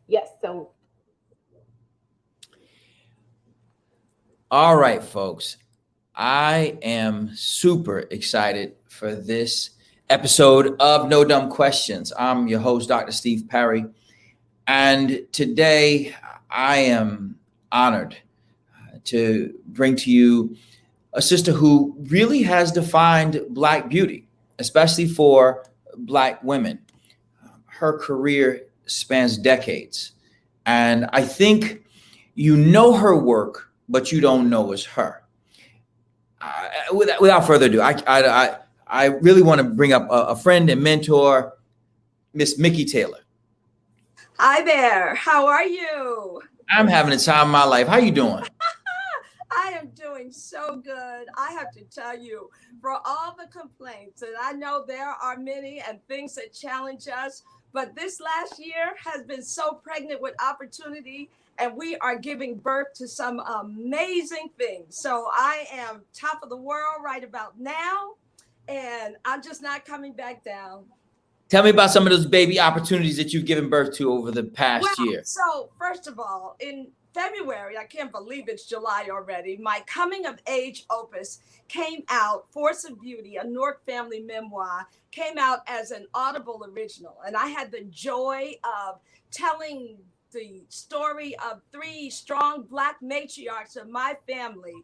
Yes. So All right, folks. I am super excited for this episode of No Dumb Questions. I'm your host, Dr. Steve Perry, and today I am honored to bring to you a sister who really has defined Black beauty, especially for Black women. Her career spans decades, and I think you know her work, but you don't know it's her. Without further ado, I really want to bring up a friend and mentor, Miss Mickey Taylor. Hi there. How are you? I'm having the time of my life. How you doing? I am doing so good. I have to tell you, for all the complaints, and I know there are many and things that challenge us, but this last year has been so pregnant with opportunity, and we are giving birth to some amazing things. So I am top of the world right about now, and I'm just not coming back down. Tell me about some of those baby opportunities that you've given birth to over the past Well, year. so first of all, in February, I can't believe it's July already, my coming of age opus came out, Force of Beauty, a Newark family memoir, came out as an Audible original. And I had the joy of telling the story of three strong Black matriarchs of my family.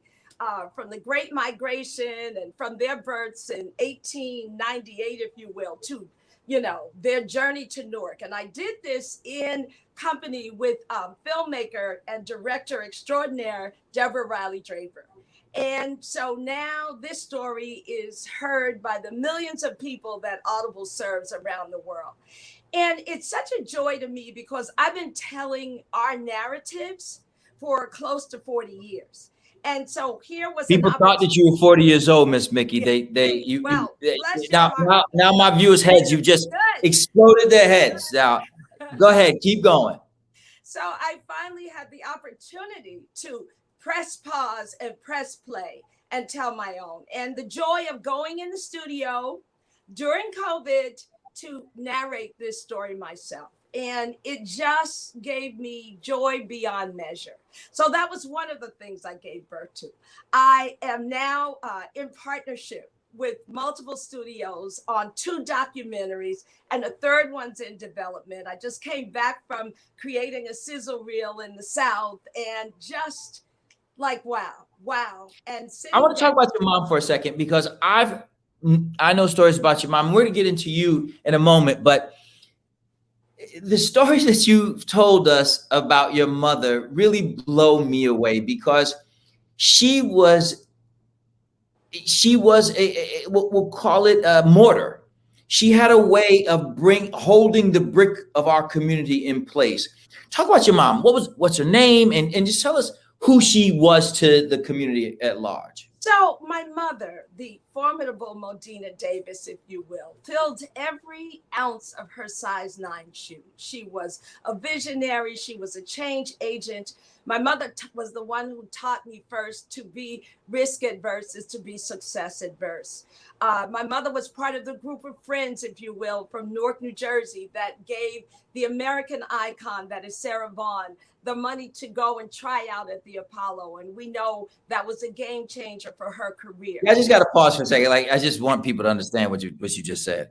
From the Great Migration and from their births in 1898, if you will, to their journey to Newark. And I did this in company with filmmaker and director extraordinaire Deborah Riley Draper. And so now this story is heard by the millions of people that Audible serves around the world. And it's such a joy to me because I've been telling our narratives for close to 40 years. And so here was an People thought that opportunity. you were 40 years old, Miss Mickey. Yeah. Well, bless your Now, heart. my viewers' heads, you just Good. exploded their heads. Now, go ahead, keep going. So I finally had the opportunity to press pause and press play and tell my own. And the joy of going in the studio during COVID to narrate this story myself. And it just gave me joy beyond measure. So that was one of the things I gave birth to. I am now in partnership with multiple studios on two documentaries, and a third one's in development. I just came back from creating a sizzle reel in the South, and just like, wow. And I sitting want to down. talk about your mom for a second because I know stories about your mom. We're going to get into you in a moment, but the stories that you've told us about your mother really blow me away because she was we'll call it a mortar. She had a way of holding the brick of our community in place. Talk about your mom. What's her name, and just tell us who she was to the community at large. So my mother, the formidable Modena Davis, if you will, filled every ounce of her size 9 shoe. She was a visionary. She was a change agent. My mother was the one who taught me first to be risk adverse is to be success adverse. My mother was part of the group of friends, if you will, from Newark, New Jersey, that gave the American icon, that is Sarah Vaughan, the money to go and try out at the Apollo. And we know that was a game changer for her career. I just got to pause for a second. Like, I just want people to understand what you just said.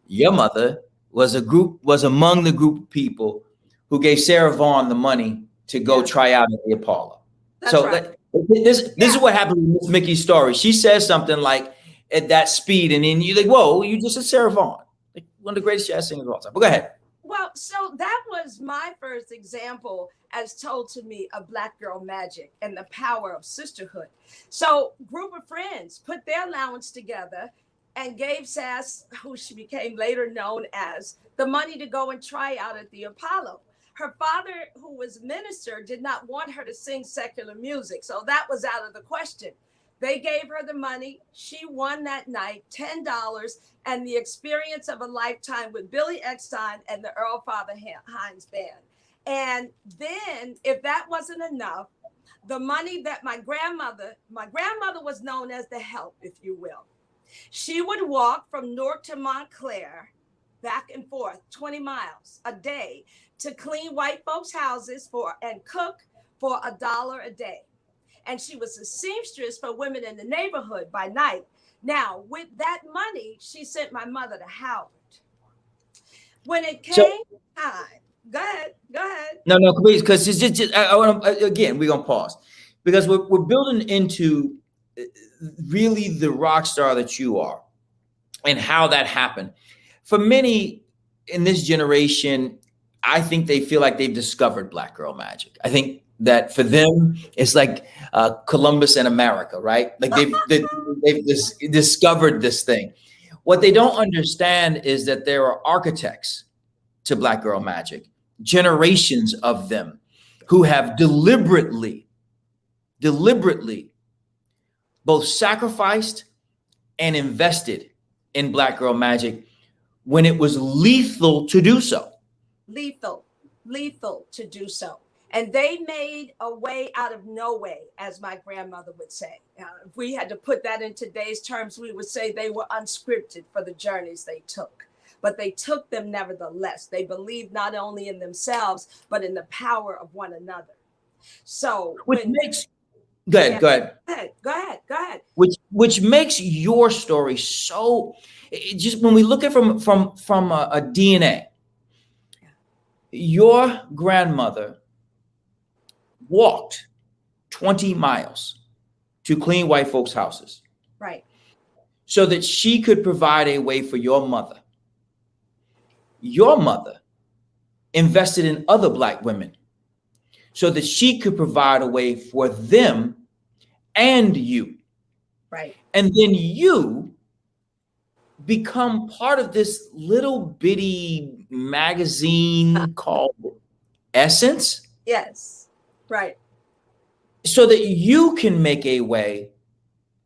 Your mother was among the group of people who gave Sarah Vaughan the money to go try out at the Apollo. That's So right. this is what happened with Miss Mickey's story. She says something like at that speed, and then you're like, "Whoa, you just said Sarah Vaughan, like one of the greatest jazz singers of all time." But go ahead. Well, so that was my first example, as told to me, of Black girl magic and the power of sisterhood. So, group of friends put their allowance together and gave Sass, who she became later known as, the money to go and try out at the Apollo. Her father, who was minister, did not want her to sing secular music, so that was out of the question. They gave her the money. She won that night, $10, and the experience of a lifetime with Billy Eckstein and the Earl Father Hines Band. And then, if that wasn't enough, the money that my grandmother was known as the help, if you will. She would walk from Newark to Montclair back and forth 20 miles a day to clean white folks' houses and cook for $1 a day. And she was a seamstress for women in the neighborhood by night. Now, with that money, she sent my mother to Howard. When it So came time, go ahead, go ahead. no, please, because it's just I want to, again, we're gonna pause because we're building into really the rock star that you are and how that happened. For many in this generation, I think they feel like they've discovered Black girl magic. I think that for them, it's like Columbus and America, right? Like they've discovered this thing. What they don't understand is that there are architects to Black girl magic, generations of them who have deliberately both sacrificed and invested in Black girl magic when it was lethal to do so. Lethal to do so. And they made a way out of no way, as my grandmother would say. If we had to put that in today's terms, we would say they were unscripted for the journeys they took. But they took them nevertheless. They believed not only in themselves, but in the power of one another. So Which makes go ahead. Which makes your story so just when we look at it from a DNA, your grandmother walked 20 miles to clean white folks' houses. Right. So that she could provide a way for your mother. Your mother invested in other Black women so that she could provide a way for them and you. Right. And then you become part of this little bitty magazine called Essence. Yes. Right. So that you can make a way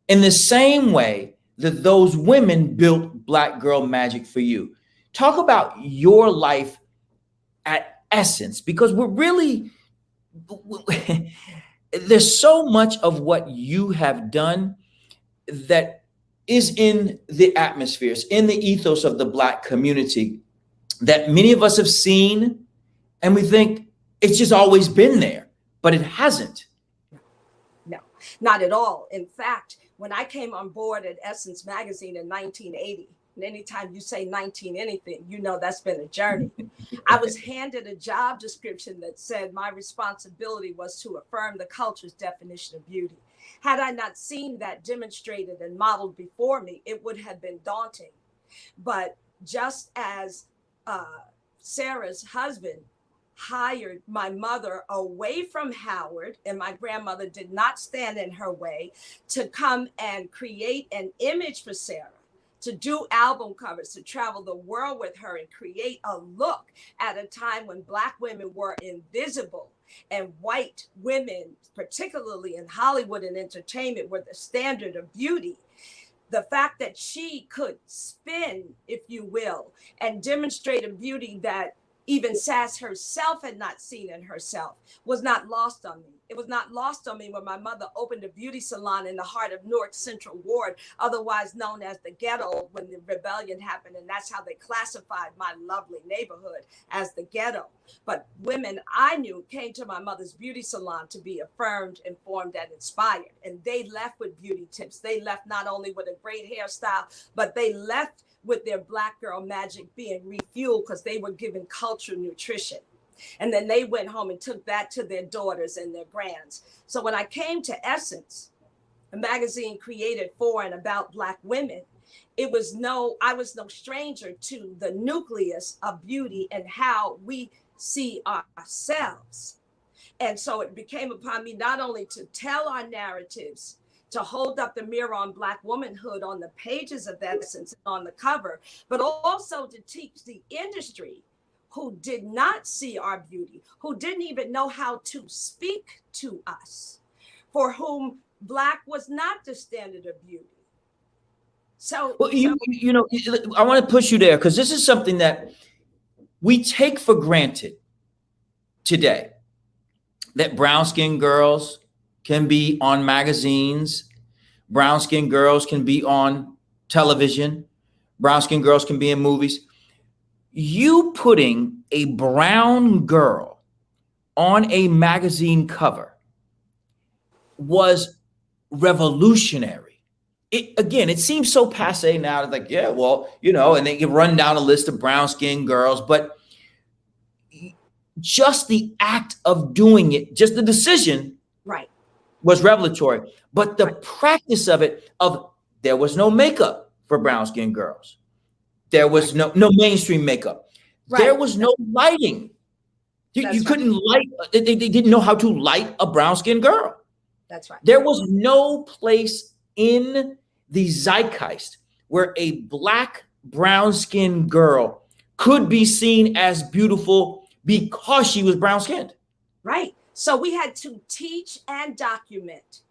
in the same way that those women built Black girl magic for you. Talk about your life at Essence, because we're really, there's so much of what you have done that is in the atmospheres, in the ethos of the Black community that many of us have seen, and we think it's just always been there, but it hasn't. No, not at all. In fact, when I came on board at Essence Magazine in 1980, and anytime you say 19 anything, you know that's been a journey. I was handed a job description that said my responsibility was to affirm the culture's definition of beauty. Had I not seen that demonstrated and modeled before me, it would have been daunting. But just as Sarah's husband hired my mother away from Howard, and my grandmother did not stand in her way, to come and create an image for Sarah, to do album covers, to travel the world with her and create a look at a time when Black women were invisible and white women, particularly in Hollywood and entertainment, were the standard of beauty. The fact that she could spin, if you will, and demonstrate a beauty that even Sass herself had not seen in herself was not lost on me. It was not lost on me when my mother opened a beauty salon in the heart of Newark Central Ward, otherwise known as the ghetto, when the rebellion happened. And that's how they classified my lovely neighborhood, as the ghetto. But women I knew came to my mother's beauty salon to be affirmed, informed, and inspired. And they left with beauty tips. They left not only with a great hairstyle, but they left with their Black girl magic being refueled because they were given cultural nutrition. And then they went home and took that to their daughters and their grands. So when I came to Essence, a magazine created for and about Black women, I was no stranger to the nucleus of beauty and how we see ourselves. And so it became upon me not only to tell our narratives, to hold up the mirror on Black womanhood on the pages of Essence and on the cover, but also to teach the industry who did not see our beauty, who didn't even know how to speak to us, for whom Black was not the standard of beauty. So, well, you know, I want to push you there because this is something that we take for granted today, that brown-skinned girls can be on magazines, brown-skinned girls can be on television, brown-skinned girls can be in movies. You putting a brown girl on a magazine cover was revolutionary. It seems so passe now. Like, yeah, well, and they can run down a list of brown skinned girls, but just the act of doing it, just the decision, Right. was revelatory. But the practice of it, there was no makeup for brown skinned girls. There was no mainstream makeup. Right. There was no lighting. You couldn't light. They didn't know how to light a brown skinned girl. That's right. There was no place in the zeitgeist where a black brown skinned girl could be seen as beautiful because she was brown skinned. Right. So we had to teach and document.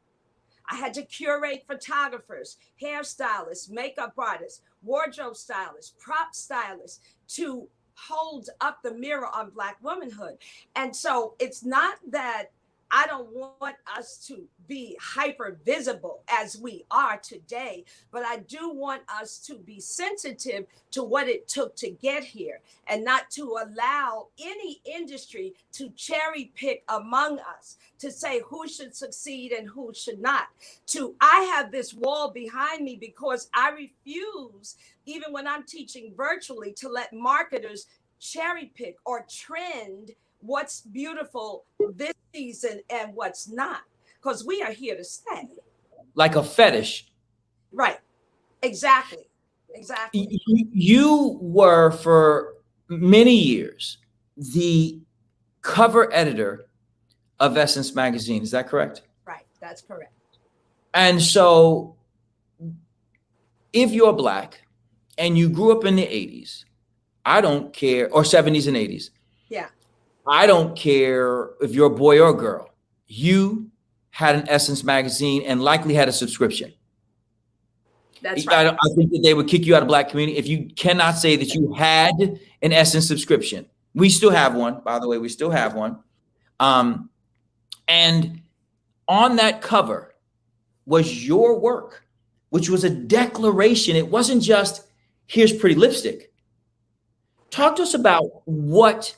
I had to curate photographers, hairstylists, makeup artists, wardrobe stylists, prop stylists to hold up the mirror on Black womanhood. And so it's not that I don't want us to be hyper visible as we are today, but I do want us to be sensitive to what it took to get here and not to allow any industry to cherry pick among us to say who should succeed and who should not. I have this wall behind me because I refuse, even when I'm teaching virtually, to let marketers cherry pick or trend what's beautiful this season and what's not, because we are here to stay. Like a fetish. Right. Exactly. You were for many years the cover editor of Essence magazine. Is that correct? Right. That's correct. And so if you're Black and you grew up in the 80s, I don't care, or 70s and 80s. Yeah. I don't care if you're a boy or a girl. You had an Essence magazine and likely had a subscription. That's right. I think that they would kick you out of Black community if you cannot say that you had an Essence subscription. We still have one, by the way. We still have one. And on that cover was your work, which was a declaration. It wasn't just, here's pretty lipstick. Talk to us about what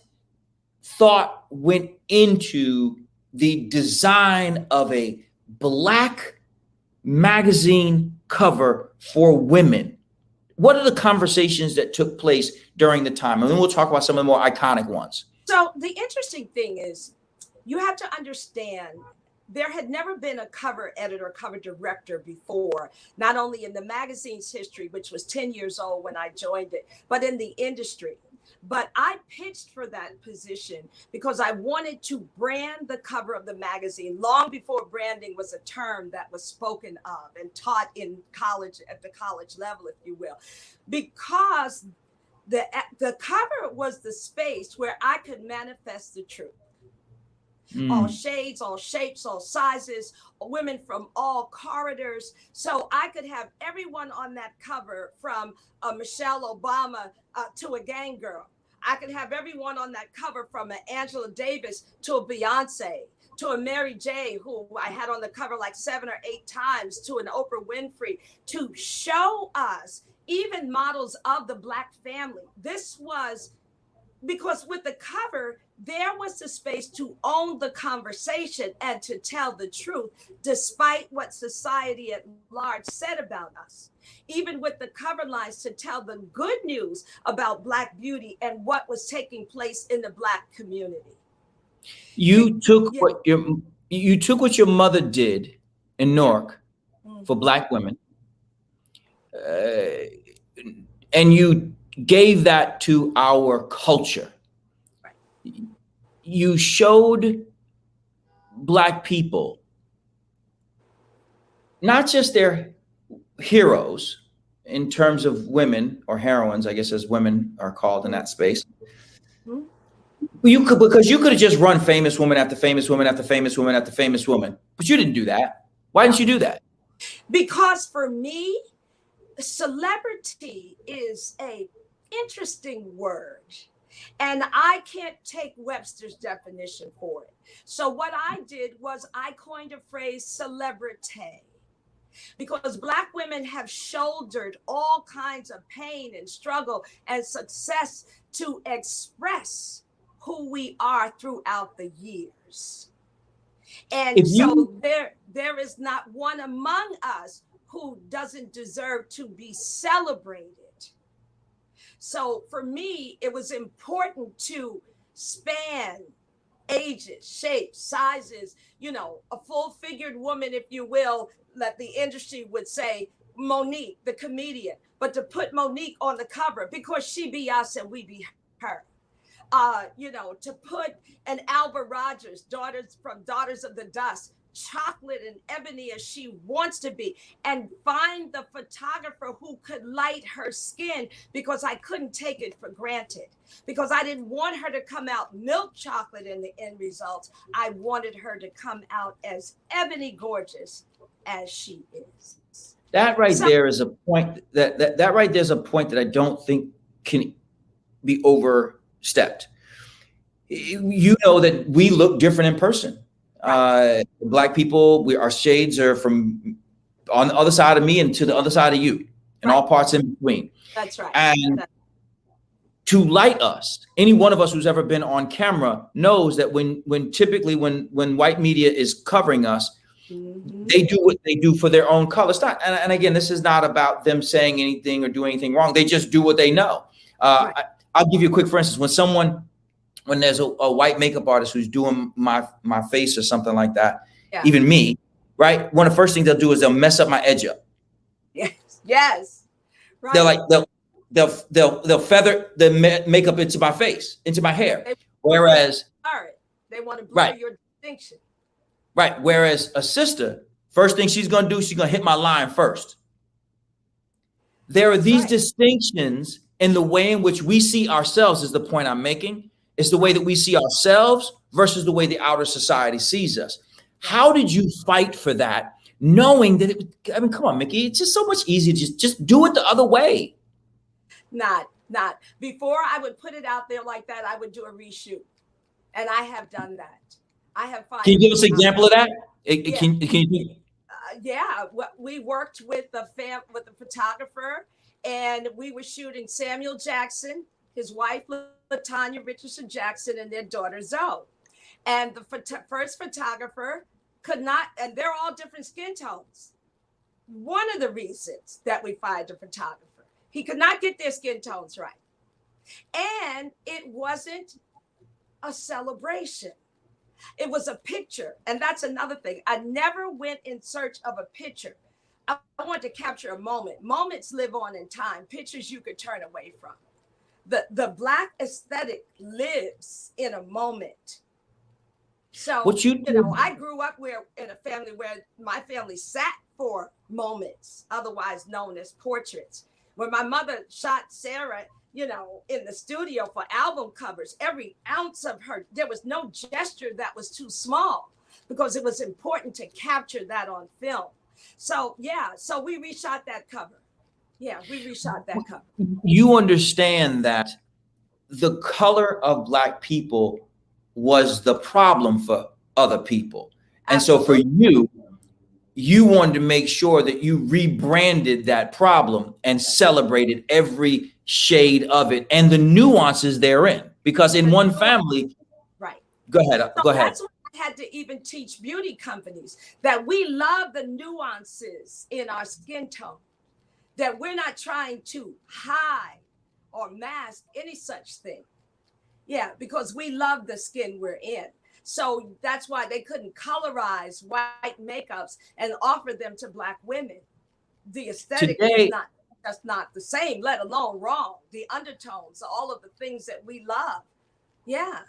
thought went into the design of a Black magazine cover for women. What are the conversations that took place during the time? And then we'll talk about some of the more iconic ones. So the interesting thing is, you have to understand, there had never been a cover editor, cover director before, not only in the magazine's history, which was 10 years old when I joined it, but in the industry. But I pitched for that position because I wanted to brand the cover of the magazine long before branding was a term that was spoken of and taught in college, at the college level, if you will, because the cover was the space where I could manifest the truth. All shades, all shapes, all sizes, women from all corridors. So I could have everyone on that cover, from Michelle Obama to a gang girl. I could have everyone on that cover, from an Angela Davis to a Beyonce, to a Mary J., who I had on the cover like 7 or 8 times, to an Oprah Winfrey, to show us even models of the Black family. This was because with the cover, there was the space to own the conversation and to tell the truth, despite what society at large said about us. Even with the cover lines, to tell the good news about Black beauty and what was taking place in the Black community. You took what your mother did in Newark for Black women, and you gave that to our culture. You showed Black people not just their heroes in terms of women, or heroines, I guess, as women are called in that space. Because you could have just run famous woman after famous woman after famous woman after famous woman, but you didn't do that. Why didn't you do that? Because for me, celebrity is an interesting word. And I can't take Webster's definition for it. So what I did was I coined a phrase, celebrity. because Black women have shouldered all kinds of pain and struggle and success to express who we are throughout the years. And so there is not one among us who doesn't deserve to be celebrated. So for me, it was important to span ages, shapes, sizes, a full-figured woman, if you will, that the industry would say, Monique, the comedian, but to put Monique on the cover because she be us and we be her. To put an Alba Rogers, Daughters of the Dust, chocolate and ebony as she wants to be, and find the photographer who could light her skin, because I couldn't take it for granted, because I didn't want her to come out milk chocolate in the end result. I wanted her to come out as ebony gorgeous as she is. That right there is a point that right there's a point that I don't think can be overstepped. You know that we look different in person. Right. Black people, our shades are from on the other side of me and to the other side of you, and all parts in between. That's right. And to light us, any one of us who's ever been on camera knows that when white media is covering us, they do what they do for their own color. And again, this is not about them saying anything or doing anything wrong. They just do what they know. I'll give you a quick, for instance, when there's a white makeup artist who's doing my face or something like that, even me, right? One of the first things they'll do is they'll mess up my edge up. Yes. Right. They're like, they'll feather the makeup into my face, into my hair. Whereas they want to blur your distinction. Right. Whereas a sister, first thing she's going to do, she's going to hit my line first. There are these distinctions in the way in which we see ourselves, is the point I'm making. It's the way that we see ourselves versus the way the outer society sees us. How did you fight for that, knowing that come on, Mickey, it's just so much easier. Just do it the other way. Not. Before I would put it out there like that, I would do a reshoot. And I have done that. I have found. Can you give us an example of that? Can you? We worked with the photographer, and we were shooting Samuel Jackson, his wife, LaTanya Richardson Jackson, and their daughter, Zoe. And the first photographer could not, and they're all different skin tones. One of the reasons that we fired the photographer, he could not get their skin tones right. And it wasn't a celebration. It was a picture. And that's another thing. I never went in search of a picture. I want to capture a moment. Moments live on in time. Pictures you could turn away from. The Black aesthetic lives in a moment. So, I grew up in a family where my family sat for moments, otherwise known as portraits. When my mother shot Sarah, in the studio for album covers, every ounce of her, there was no gesture that was too small, because it was important to capture that on film. So, so we reshot that cover. Yeah, we reshot that cover. You understand that the color of Black people was the problem for other people. And Absolutely. So for you wanted to make sure that you rebranded that problem and celebrated every shade of it and the nuances therein. Because in one family, Go ahead. That's what I had to even teach beauty companies, that we love the nuances in our skin tone, that we're not trying to hide or mask any such thing. Yeah, because we love the skin we're in. So that's why they couldn't colorize white makeups and offer them to Black women. The aesthetic is not the same, let alone wrong. The undertones, all of the things that we love. Yeah.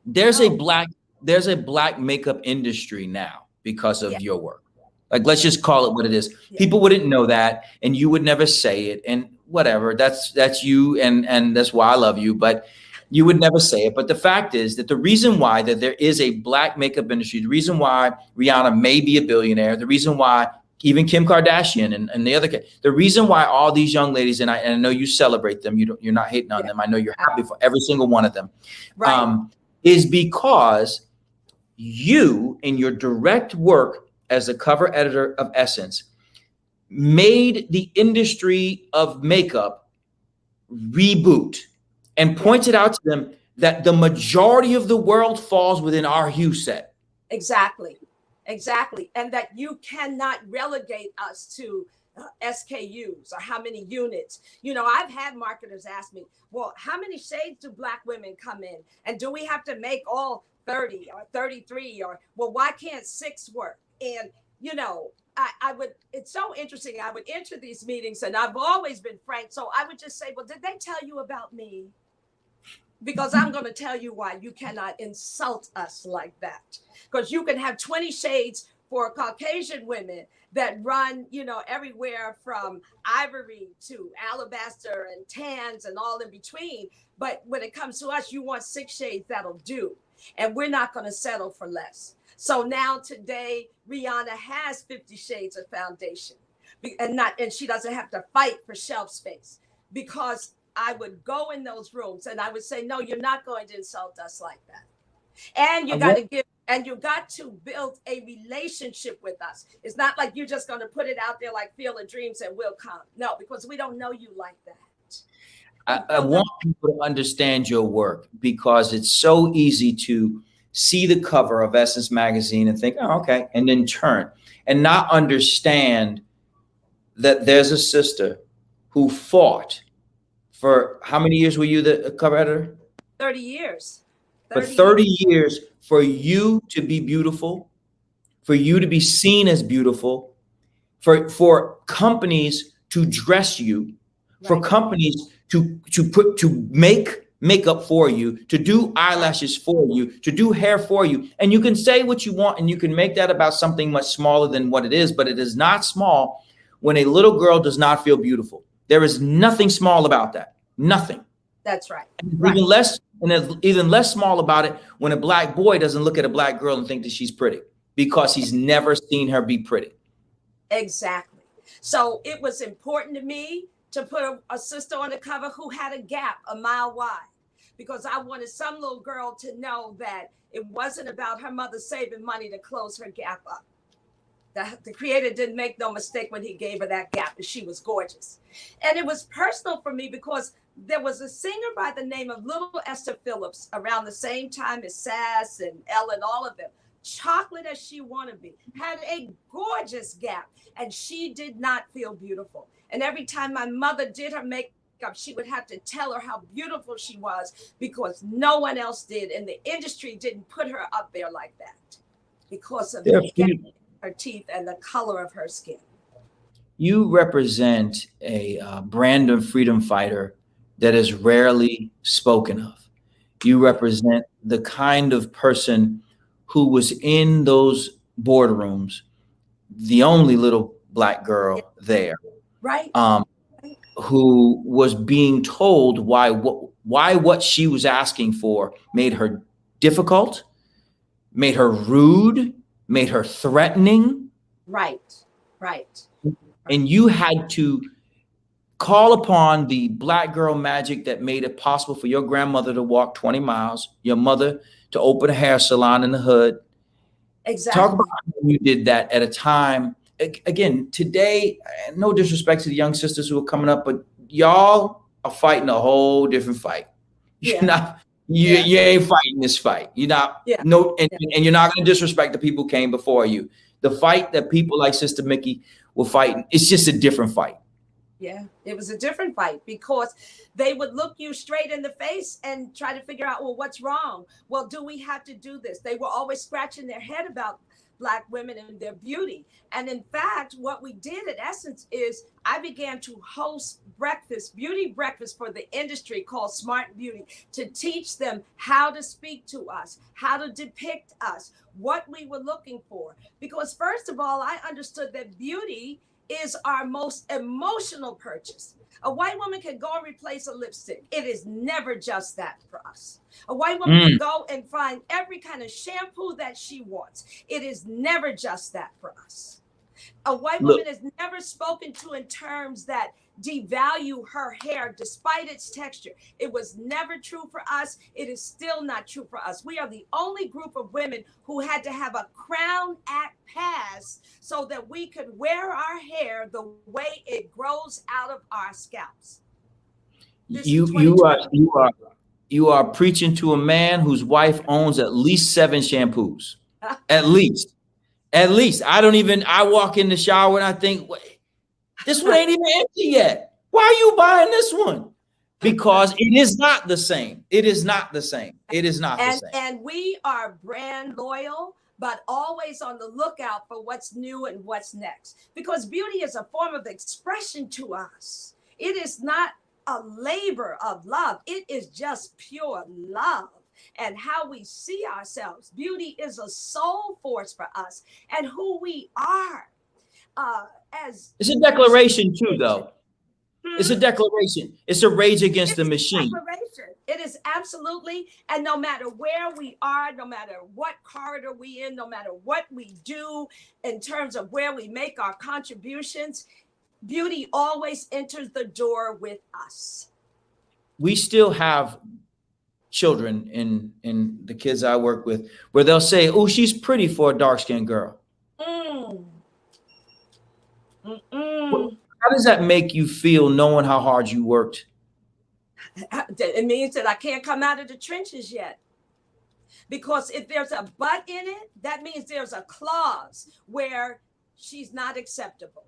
There's a Black makeup industry now because of your work. Like, let's just call it what it is. Yeah. People wouldn't know that, and you would never say it, and whatever. That's you, and that's why I love you, but you would never say it. But the fact is that the reason why that there is a Black makeup industry, the reason why Rihanna may be a billionaire, the reason why even Kim Kardashian and the other, the reason why all these young ladies, and I know you celebrate them, you're not hating on them. I know you're happy for every single one of them, is because you, in your direct work as a cover editor of Essence, made the industry of makeup reboot and pointed out to them that the majority of the world falls within our hue set. Exactly. Exactly. And that you cannot relegate us to SKUs or how many units. You know, I've had marketers ask me, well, how many shades do Black women come in? And do we have to make all 30 or 33? Or, well, why can't 6 work? And, you know, I would, it's so interesting. I would enter these meetings and I've always been frank. So I would just say, well, did they tell you about me? Because I'm going to tell you why you cannot insult us like that. Because you can have 20 shades for Caucasian women that run, you know, everywhere from ivory to alabaster and tans and all in between. But when it comes to us, you want 6 shades that'll do. And we're not going to settle for less. So now today, Rihanna has 50 shades of foundation and she doesn't have to fight for shelf space, because I would go in those rooms and I would say, no, you're not going to insult us like that. And you got to give, and you got to build a relationship with us. It's not like you're just going to put it out there like Field of Dreams and we'll come. No, because we don't know you like that. I want people to understand your work, because it's so easy to see the cover of Essence magazine and think, oh, okay, and then turn and not understand that there's a sister who fought for how many years were you the cover editor? 30 years. For 30 years, for you to be beautiful, for you to be seen as beautiful, for companies to dress you, for companies to make makeup for you, to do eyelashes for you, to do hair for you. And you can say what you want and you can make that about something much smaller than what it is, but it is not small when a little girl does not feel beautiful. There is nothing small about that. Nothing. That's right. Even less small about it when a Black boy doesn't look at a Black girl and think that she's pretty, because he's never seen her be pretty. Exactly. So it was important to me to put a sister on the cover who had a gap a mile wide, because I wanted some little girl to know that it wasn't about her mother saving money to close her gap up. The creator didn't make no mistake when he gave her that gap, and she was gorgeous. And it was personal for me because there was a singer by the name of Little Esther Phillips around the same time as Sass and Ellen, all of them. Chocolate as she wanted to be, had a gorgeous gap, and she did not feel beautiful. And every time my mother did her makeup, she would have to tell her how beautiful she was, because no one else did. And the industry didn't put her up there like that because of the gap in her teeth and the color of her skin. You represent a brand of freedom fighter that is rarely spoken of. You represent the kind of person who was in those boardrooms, the only little Black girl there, right? Who was being told why what she was asking for made her difficult, made her rude, made her threatening. Right. And you had to call upon the Black girl magic that made it possible for your grandmother to walk 20 miles, your mother to open a hair salon in the hood. Exactly. Talk about how you did that at a time. Again, today, no disrespect to the young sisters who are coming up, but y'all are fighting a whole different fight. Yeah. You ain't fighting this fight. You're not. Yeah. And you're not going to disrespect the people who came before you. The fight that people like Sister Mickey were fighting, it's just a different fight. Yeah, it was a different fight, because they would look you straight in the face and try to figure out, well, what's wrong? Well, do we have to do this? They were always scratching their head about Black women and their beauty. And in fact, what we did at Essence is I began to host beauty breakfast for the industry called Smart Beauty, to teach them how to speak to us, how to depict us, what we were looking for. Because first of all, I understood that beauty is our most emotional purchase. A white woman can go and replace a lipstick. It is never just that for us. A white woman can go and find every kind of shampoo that she wants. It is never just that for us. A white woman is never spoken to in terms that devalue her hair despite its texture. It was never true for us. It is still not true for us. We are the only group of women who had to have a Crown Act pass so that we could wear our hair the way it grows out of our scalps. You are preaching to a man whose wife owns at least 7 shampoos. At least. I walk in the shower and I think, this one ain't even empty yet. Why are you buying this one? Because it is not the same. It is not the same. And we are brand loyal, but always on the lookout for what's new and what's next. Because beauty is a form of expression to us. It is not a labor of love. It is just pure love and how we see ourselves. Beauty is a soul force for us and who we are. It's a declaration too, though. It's a declaration. It's a rage against the machine. It is absolutely. And no matter where we are, no matter what corridor we in, no matter what we do in terms of where we make our contributions, beauty always enters the door with us. We still have children in the kids I work with where they'll say, oh, she's pretty for a dark-skinned girl. How does that make you feel knowing how hard you worked? It means that I can't come out of the trenches yet. Because if there's a but in it, that means there's a clause where she's not acceptable,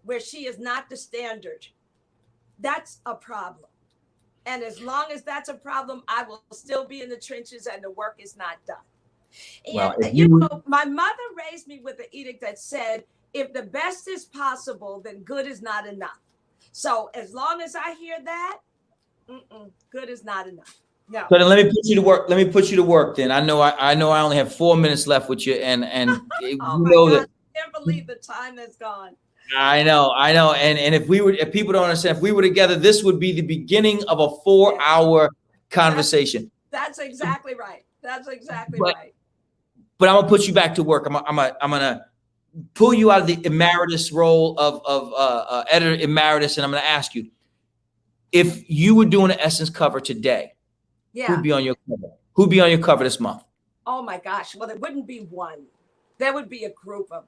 where she is not the standard. That's a problem. And as long as that's a problem, I will still be in the trenches and the work is not done. And my mother raised me with an edict that said, if the best is possible, then good is not enough. So as long as I hear that, good is not enough. No. So then let me put you to work. Then I know I only have 4 minutes left with you, and oh my God, I can't believe the time has gone. I know. And if people don't understand, if we were together, this would be the beginning of a 4-hour conversation. That's exactly right. Right. But I'm gonna put you back to work. I'm gonna pull you out of the emeritus role of editor emeritus, and I'm gonna ask you, if you were doing an Essence cover today, who'd be on your cover? Who'd be on your cover this month? Oh my gosh! Well, there wouldn't be one. There would be a group of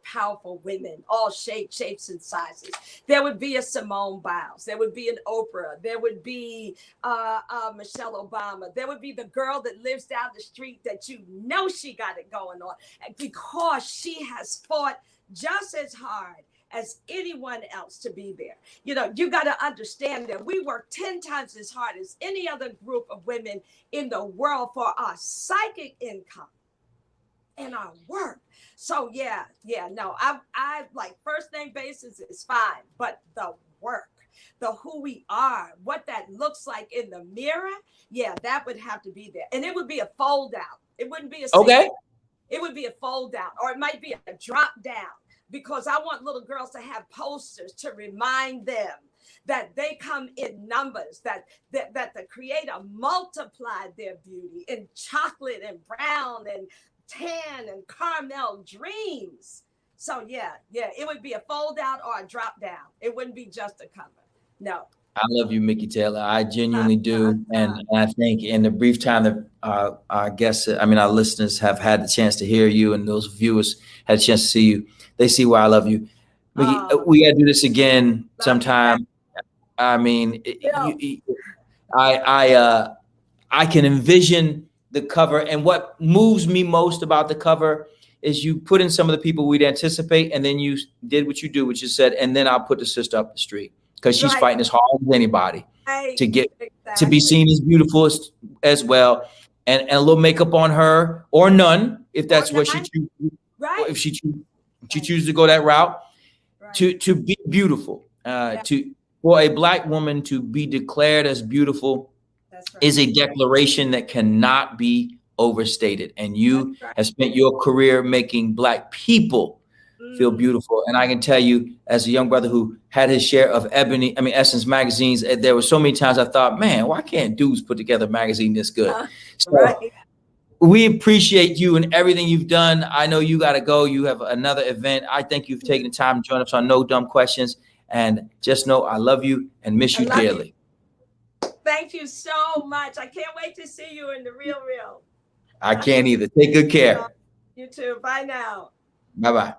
powerful women, all shapes and sizes. There would be a Simone Biles. There would be an Oprah. There would be Michelle Obama. There would be the girl that lives down the street that you know she got it going on because she has fought just as hard as anyone else to be there. You know, you got to understand that we work 10 times as hard as any other group of women in the world for our psychic income and our work. So I like first name basis is fine, but the work, the who we are, what that looks like in the mirror, that would have to be there. And it would be a fold out. It wouldn't be a single. It would be a fold out, or it might be a drop down, because I want little girls to have posters to remind them that they come in numbers, that the Creator multiplied their beauty in chocolate and brown and tan and caramel dreams. So it would be a fold out or a drop down. It wouldn't be just a cover. No. I love you, Mickey Taylor. I genuinely do. And I think in the brief time that our guests, our listeners have had the chance to hear you, and those viewers had a chance to see you, they see why I love you. Mickey, we got to do this again sometime. I mean, I can envision the cover, and what moves me most about the cover is you put in some of the people we'd anticipate, and then you did what you do, which you said, and then I'll put the sister up the street because she's fighting as hard as anybody to get to be seen as beautiful as well, and a little makeup on her or none if that's what she chooses. Right. If she chooses to go that route, to be beautiful, for a Black woman to be declared as beautiful is a declaration that cannot be overstated. And you have spent your career making Black people feel beautiful. And I can tell you, as a young brother who had his share of Essence magazines, there were so many times I thought, man, why can't dudes put together a magazine this good? We appreciate you and everything you've done. I know you got to go. You have another event. I thank you for taking the time to join us on No Dumb Questions. And just know I love you and miss you dearly. Thank you so much. I can't wait to see you in the real. I can't either. Take good care. You too. Bye now. Bye-bye.